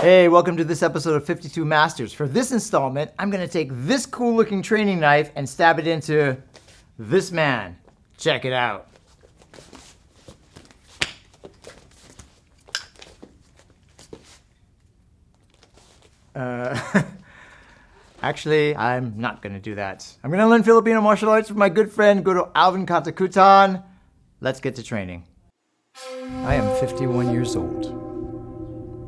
Hey, welcome to this episode of 52 Masters. For this installment, I'm gonna take this cool looking training knife and stab it into this man. Check it out. Actually, I'm not gonna do that. I'm gonna learn Filipino martial arts with my good friend Guro Alvin Catacutan. Let's get to training. I am 51 years old.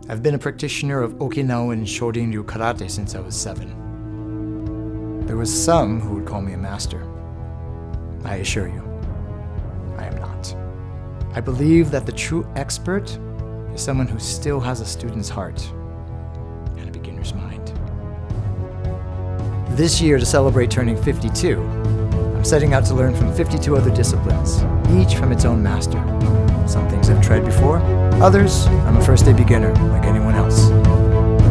I've been a practitioner of Okinawan Shorin-ryu karate since I was 7. There was some who would call me a master. I assure you, I am not. I believe that the true expert is someone who still has a student's heart and a beginner's mind. This year, to celebrate turning 52, I'm setting out to learn from 52 other disciplines, each from its own master. Some things I've tried before, others I'm a first-day beginner like anyone else.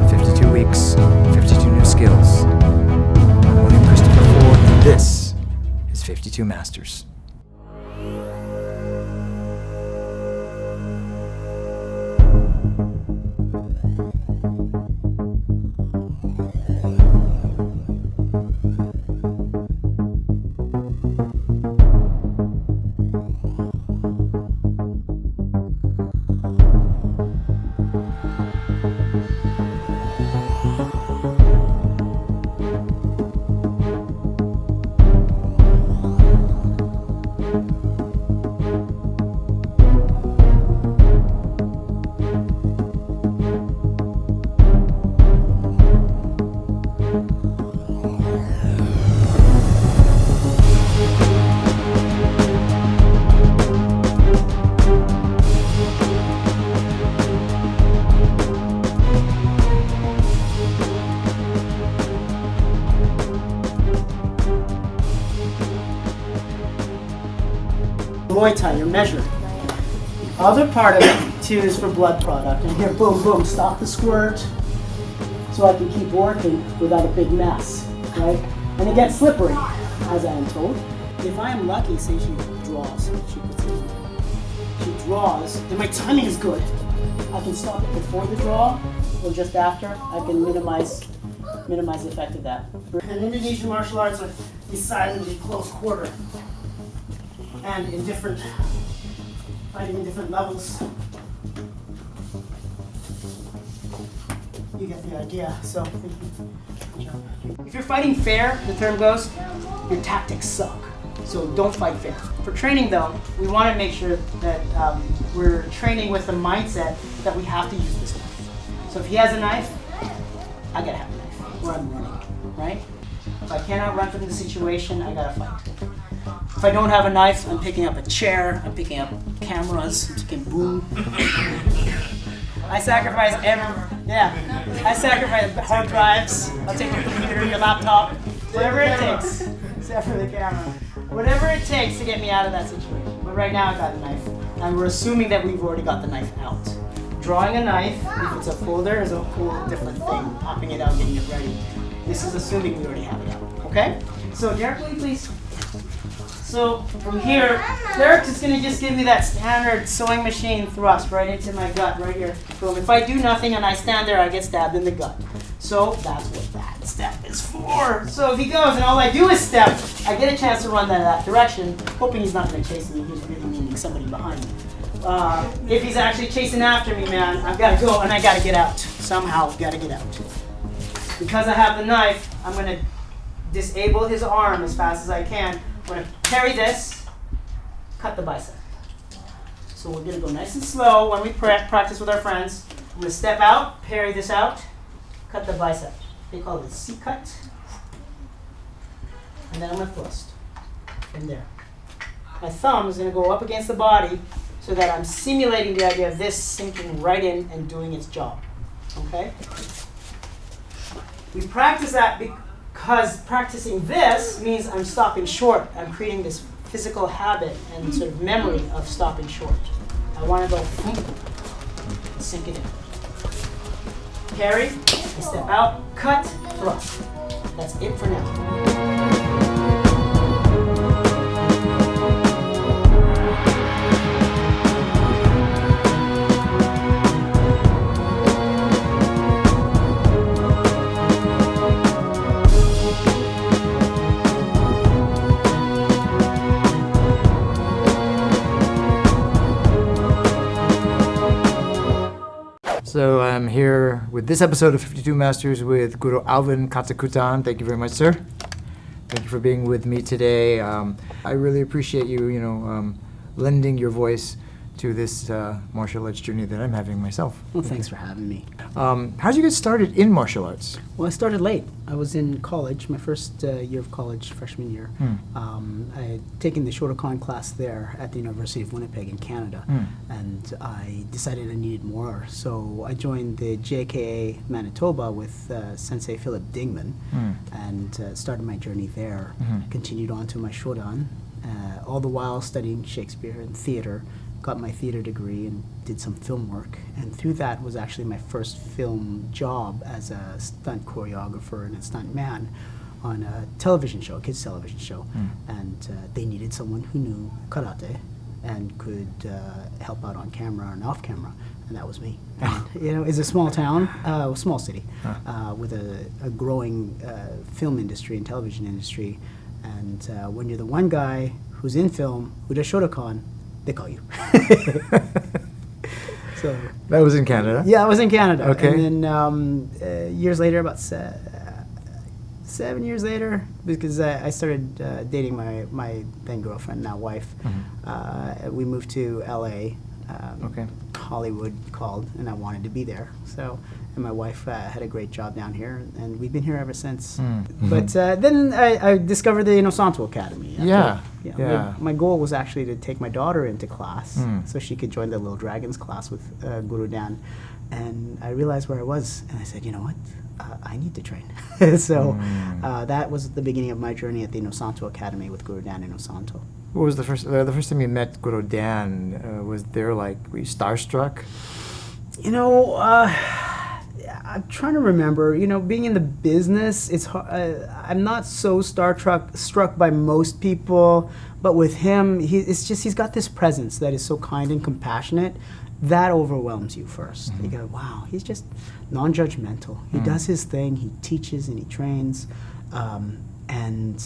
52 weeks, 52 new skills. I'm William Christopher Ford, and this is 52 Masters. Muay Thai, you're measured. The other part of it too is for blood product. And here, boom, boom, stop the squirt so I can keep working without a big mess, right? And it gets slippery, as I am told. If I am lucky, say she draws, she puts it in. She draws, and my timing is good. I can stop it before the draw or just after. I can minimize the effect of that. And Indonesian martial arts are decidedly close quarter. And in different, fighting in different levels. You get the idea. So, if you're fighting fair, the term goes, your tactics suck. So don't fight fair. For training though, we want to make sure that we're training with the mindset that we have to use this knife. So if he has a knife, I gotta have a knife, or I'm running, right? If I cannot run from the situation, I gotta fight. If I don't have a knife, I'm picking up a chair, I'm picking up cameras, I'm taking boom. I sacrifice I sacrifice hard drives, I'll take your computer, your laptop, whatever it takes, except for the camera. Whatever it takes to get me out of that situation. But right now I got a knife, and we're assuming that we've already got the knife out. Drawing a knife, if it's a folder, is a whole different thing. Popping it out, getting it ready. This is assuming we already have it out, okay? So Derek, will you please? So from here, Derek is going to just give me that standard sewing machine thrust right into my gut, right here. Boom. If I do nothing and I stand there, I get stabbed in the gut. So that's what that step is for. So if he goes and all I do is step, I get a chance to run that direction, hoping he's not going to chase me. He's really meaning somebody behind me. If he's actually chasing after me, man, I've got to go and I got to get out. Somehow, got to get out. Because I have the knife, I'm going to disable his arm as fast as I can. I'm going to parry this, cut the bicep. So we're going to go nice and slow when we practice with our friends. I'm going to step out, parry this out, cut the bicep. They call it a C-cut. And then I'm going to thrust from there. My thumb is going to go up against the body so that I'm simulating the idea of this sinking right in and doing its job. Okay? We practice that because practicing this means I'm stopping short. I'm creating this physical habit and sort of memory of stopping short. I want to go sink it in. Parry, I step out, cut, thrust. That's it for now. I'm here with this episode of 52 Masters with Guro Alvin Catacutan. Thank you very much, sir. Thank you for being with me today. I really appreciate you, lending your voice to this martial arts journey that I'm having myself. Well, thanks for having me. How did you get started in martial arts? Well, I started late. I was in college, my first year of college, freshman year. I had taken the Shotokan class there at the University of Winnipeg in Canada, and I decided I needed more. So I joined the JKA Manitoba with Sensei Philip Dingman, and started my journey there. Continued on to my Shodan, all the while studying Shakespeare and theater. Got my theater degree and did some film work, and through that was actually my first film job as a stunt choreographer and a stunt man on a television show, a kids television show, and they needed someone who knew karate and could help out on camera and off camera, and that was me. And, it's a small town, small city, with a growing film industry and television industry, and when you're the one guy who's in film who does Shotokan, they call you. So that was in Canada? Yeah, I was in Canada. Okay. And then years later, about 7 years later, because I started dating my then girlfriend, now wife, we moved to LA. Hollywood called, and I wanted to be there. So, and my wife had a great job down here, and we've been here ever since. But then I discovered the Inosanto Academy. My goal was actually to take my daughter into class so she could join the Little Dragons class with Guru Dan. And I realized where I was, and I said, you know what? I need to train. So that was the beginning of my journey at the Inosanto Academy with Guru Dan Inosanto. What was the first time you met Guru Dan? Was there were you starstruck? I'm trying to remember. Being in the business, it's hard, I'm not so struck by most people, but with him, he's got this presence that is so kind and compassionate that overwhelms you first. You go, wow, he's just non-judgmental. He does his thing. He teaches and he trains, and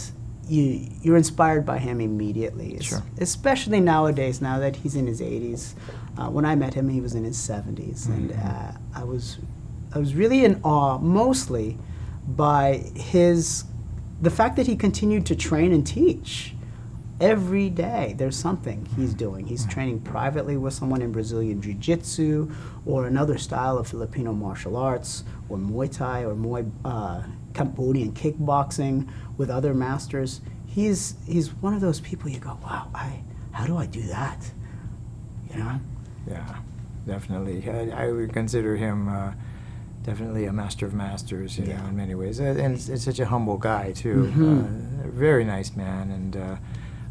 you're inspired by him immediately. Sure. Especially nowadays, now that he's in his 80s. When I met him, he was in his 70s, and I was really in awe, mostly by the fact that he continued to train and teach. Every day, there's something he's doing. He's training privately with someone in Brazilian Jiu-Jitsu, or another style of Filipino martial arts, or Muay Thai, or Cambodian kickboxing with other masters. He's one of those people you go, wow, how do I do that? Yeah, definitely. I would consider him definitely a master of masters, in many ways. And it's such a humble guy, too. Very nice man, and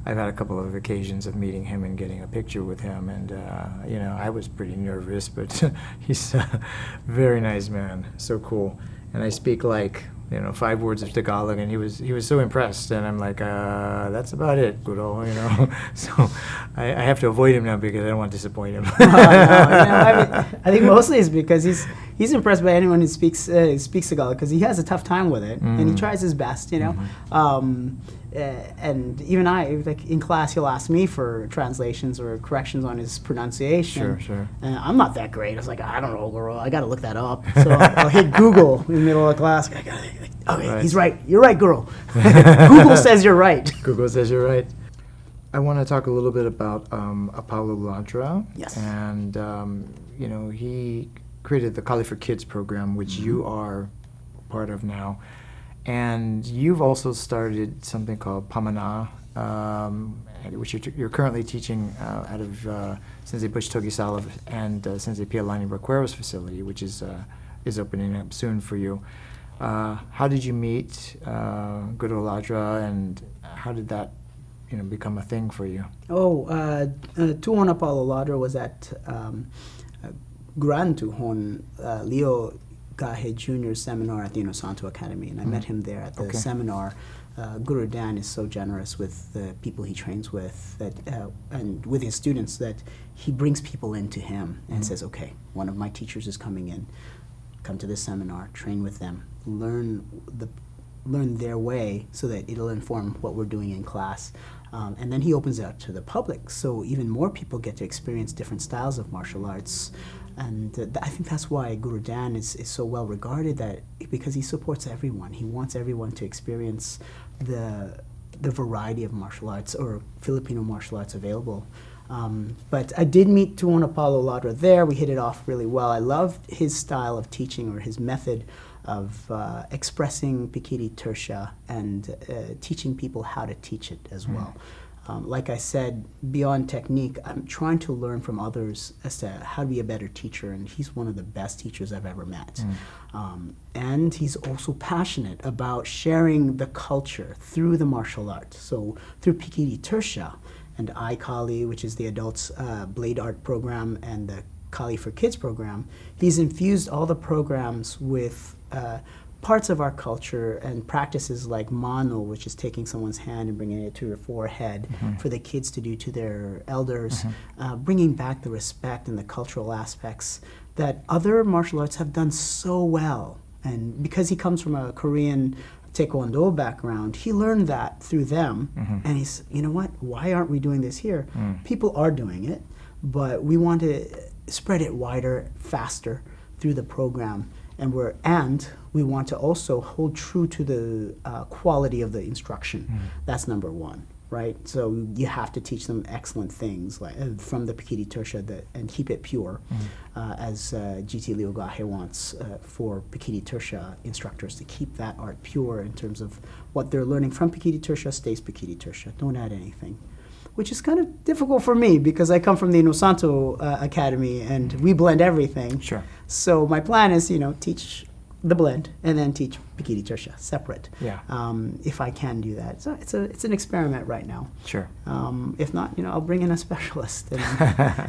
I've had a couple of occasions of meeting him and getting a picture with him, and I was pretty nervous, but he's a very nice man, so cool. And I speak 5 words of Tagalog, and he was so impressed, and I'm like, that's about it, Guro, So I have to avoid him now because I don't want to disappoint him. I think mostly it's because he's impressed by anyone who speaks Tagalog, because he has a tough time with it, and he tries his best, and even in class, he'll ask me for translations or corrections on his pronunciation. Sure. And I'm not that great. I was like, I don't know, girl. I got to look that up. So I'll hit Google in the middle of class. Okay, right. He's right. You're right, girl. Google says you're right. Google says you're right. I want to talk a little bit about Apolo Ladra. Yes. And, he created the Kali for Kids program, which you are part of now. And you've also started something called Pamana, which you're currently teaching out of Sensei Bush Togisawa and Sensei Pialani Braquero's facility, which is opening up soon for you. How did you meet Guro Ladra, and how did that become a thing for you? Tuhon Apolo Ladra was at Grand Tuhon Leo Gahe Jr. seminar at the Inosanto Academy, and I met him there at the seminar. Guru Dan is so generous with the people he trains with and with his students that he brings people into him and says, okay, one of my teachers is coming in, come to this seminar, train with them, learn their way so that it'll inform what we're doing in class. And then he opens it up to the public, so even more people get to experience different styles of martial arts. And I think that's why Guru Dan is so well regarded, because he supports everyone. He wants everyone to experience the variety of martial arts or Filipino martial arts available. But I did meet Tuhon Apolo Ladra there. We hit it off really well. I loved his style of teaching, or his method of expressing Pikiri Tertia and teaching people how to teach it as well. Like I said, beyond technique, I'm trying to learn from others as to how to be a better teacher, and he's one of the best teachers I've ever met. And he's also passionate about sharing the culture through the martial arts. So through Pikiri Tertia and iKali, which is the adults blade art program, and the Kali for Kids program, he's infused all the programs with parts of our culture and practices like mano, which is taking someone's hand and bringing it to your forehead for the kids to do to their elders, bringing back the respect and the cultural aspects that other martial arts have done so well. And because he comes from a Korean Taekwondo background, he learned that through them. And he's, you know what, why aren't we doing this here? People are doing it, but we want to spread it wider, faster through the program. And we want to also hold true to the quality of the instruction. That's number one, right? So you have to teach them excellent things like from the Pikiri Tertia and keep it pure, as GT Liugahe wants for Pikiri Tertia instructors to keep that art pure in terms of what they're learning from Pikiri Tertia stays Pikiri Tertia. Don't add anything. Which is kind of difficult for me because I come from the Inosanto Academy and we blend everything. Sure. So my plan is, teach the blend and then teach Pikiri Tertia separate. Yeah. If I can do that. So it's an experiment right now. Sure. If not, I'll bring in a specialist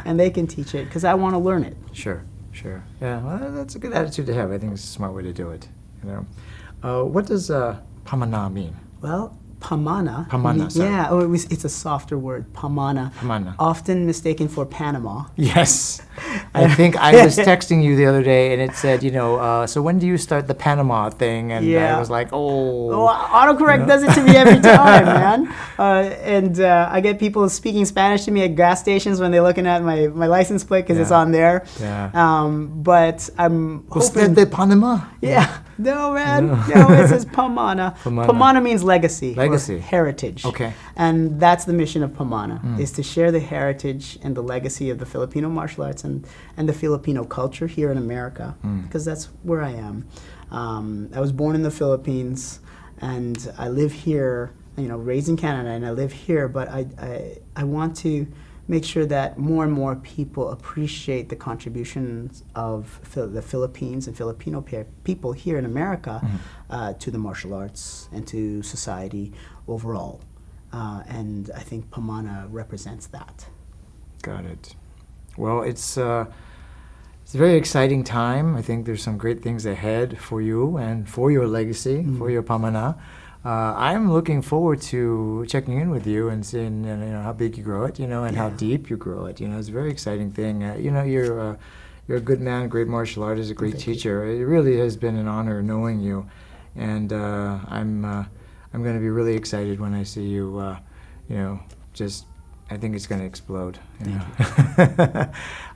and they can teach it because I want to learn it. Sure. Yeah, well, that's a good attitude to have. I think it's a smart way to do it. What does pamana mean? Well, Pamana. Sorry. Yeah, it's a softer word, Pamana. Often mistaken for Panama. Yes. I think I was texting you the other day and it said, so when do you start the Panama thing? And I was like, autocorrect does it to me every time, man. And I get people speaking Spanish to me at gas stations when they're looking at my license plate because it's on there. Yeah. But I'm hoping... de Panama? Yeah. No, man. No, it says Pamana. Pamana means legacy. Heritage. Okay. And that's the mission of Pamana, is to share the heritage and the legacy of the Filipino martial arts and the Filipino culture here in America, because that's where I am. I was born in the Philippines, and I live here, raised in Canada, and I live here, but I want to make sure that more and more people appreciate the contributions of the Philippines and Filipino people here in America to the martial arts and to society overall. And I think Pamana represents that. Got it. Well, it's a very exciting time. I think there's some great things ahead for you and for your legacy, for your Pamana. I'm looking forward to checking in with you and seeing how big you grow it, and how deep you grow it. It's a very exciting thing. You're a good man, great martial artist, a great teacher. It really has been an honor knowing you, and I'm going to be really excited when I see you. I think it's going to explode.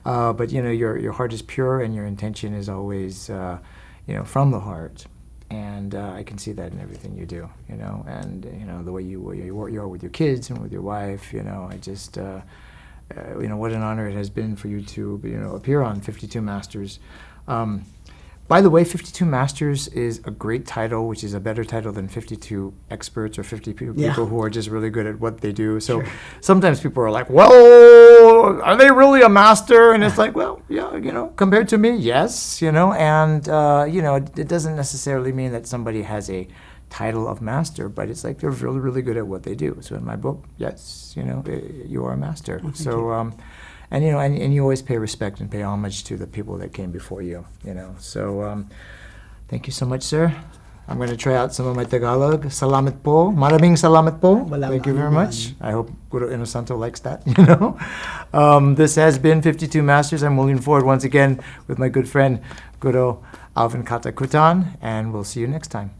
But your heart is pure and your intention is always from the heart. And I can see that in everything you do, and the way you are with your kids and with your wife. I just, what an honor it has been for you to, appear on 52 Masters. By the way, 52 Masters is a great title, which is a better title than 52 experts or 50 people who are just really good at what they do. So sometimes people are like, well, are they really a master? And it's like, well, yeah, compared to me, yes, and, it doesn't necessarily mean that somebody has a title of master, but it's like they're really, really good at what they do. So in my book, yes, you are a master. So, and you always pay respect and pay homage to the people that came before you, So thank you so much, sir. I'm going to try out some of my Tagalog. Salamat po. Maraming salamat po. Thank you very much. I hope Guro Inosanto likes that, This has been 52 Masters. I'm moving forward once again with my good friend, Guro Alvin Catacutan, and we'll see you next time.